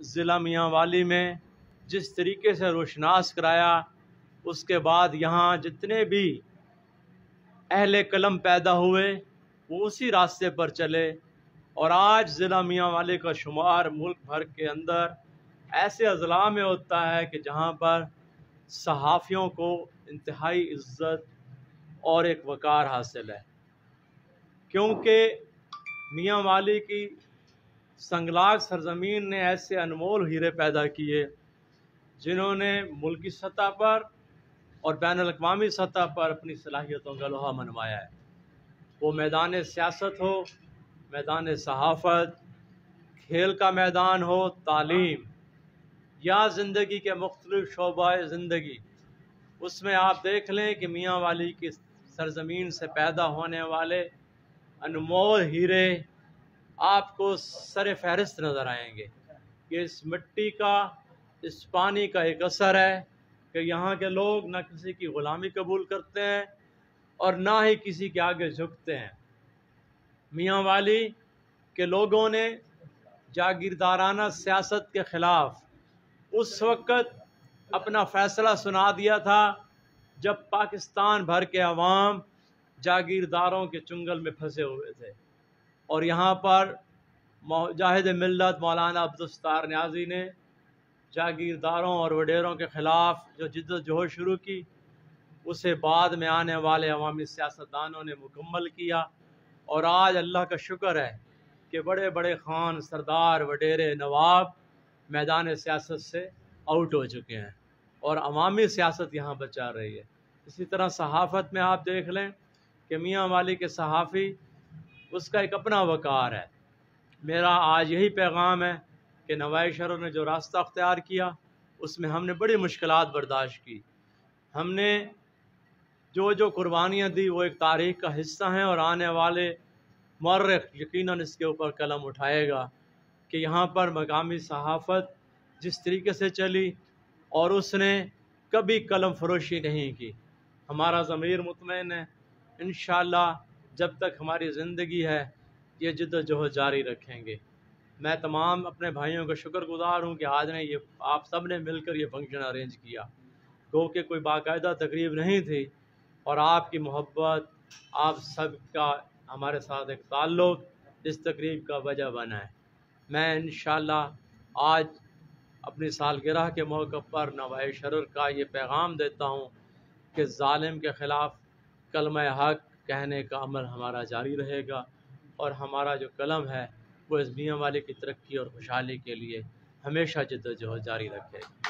ضلع میاں والی میں جس طریقے سے روشناس کرایا، اس کے بعد یہاں جتنے بھی اہل قلم پیدا ہوئے وہ اسی راستے پر چلے، اور آج ضلع میاں والی کا شمار ملک بھر کے اندر ایسے اضلاع میں ہوتا ہے کہ جہاں پر صحافیوں کو انتہائی عزت اور ایک وقار حاصل ہے، کیونکہ میاں والی کی سنگلاخ سرزمین نے ایسے انمول ہیرے پیدا کیے جنہوں نے ملکی سطح پر اور بین الاقوامی سطح پر اپنی صلاحیتوں کا لوہا منوایا ہے۔ وہ میدان سیاست ہو، میدان صحافت، کھیل کا میدان ہو، تعلیم یا زندگی کے مختلف شعبہ زندگی، اس میں آپ دیکھ لیں کہ میاں والی کی سرزمین سے پیدا ہونے والے انمول ہیرے آپ کو سر فہرست نظر آئیں گے کہ اس مٹی کا، اس پانی کا ایک اثر ہے کہ یہاں کے لوگ نہ کسی کی غلامی قبول کرتے ہیں اور نہ ہی کسی کے آگے جھکتے ہیں۔ میاں والی کے لوگوں نے جاگیردارانہ سیاست کے خلاف اس وقت اپنا فیصلہ سنا دیا تھا جب پاکستان بھر کے عوام جاگیرداروں کے چنگل میں پھنسے ہوئے تھے، اور یہاں پر مجاہد ملت مولانا عبدالستار نیازی نے جاگیرداروں اور وڈیروں کے خلاف جو جدوجہد شروع کی، اسے بعد میں آنے والے عوامی سیاستدانوں نے مکمل کیا، اور آج اللہ کا شکر ہے کہ بڑے بڑے خان سردار وڈیرے نواب میدان سیاست سے آؤٹ ہو چکے ہیں اور عوامی سیاست یہاں پر چل رہی ہے۔ اسی طرح صحافت میں آپ دیکھ لیں کہ میاں والی کے صحافی، اس کا ایک اپنا وقار ہے۔ میرا آج یہی پیغام ہے کہ نوائی شرف نے جو راستہ اختیار کیا اس میں ہم نے بڑی مشکلات برداشت کی، ہم نے جو قربانیاں دی وہ ایک تاریخ کا حصہ ہیں، اور آنے والے مورخ یقیناً اس کے اوپر قلم اٹھائے گا کہ یہاں پر مقامی صحافت جس طریقے سے چلی اور اس نے کبھی قلم فروشی نہیں کی۔ ہمارا ضمیر مطمئن ہے، انشاءاللہ جب تک ہماری زندگی ہے یہ جدوجہد جاری رکھیں گے۔ میں تمام اپنے بھائیوں کا شکر گزار ہوں کہ آج نے یہ آپ سب نے مل کر یہ فنکشن ارینج کیا، گو کہ کوئی باقاعدہ تقریب نہیں تھی، اور آپ کی محبت، آپ سب کا ہمارے ساتھ ایک تعلق اس تقریب کا وجہ بنا ہے۔ میں انشاءاللہ آج اپنی سالگرہ کے موقع پر نوائی شرف کا یہ پیغام دیتا ہوں کہ ظالم کے خلاف کلمہ حق کہنے کا عمل ہمارا جاری رہے گا، اور ہمارا جو قلم ہے وہ اس میاں والی کی ترقی اور خوشحالی کے لیے ہمیشہ جدوجہد جاری رکھے گا۔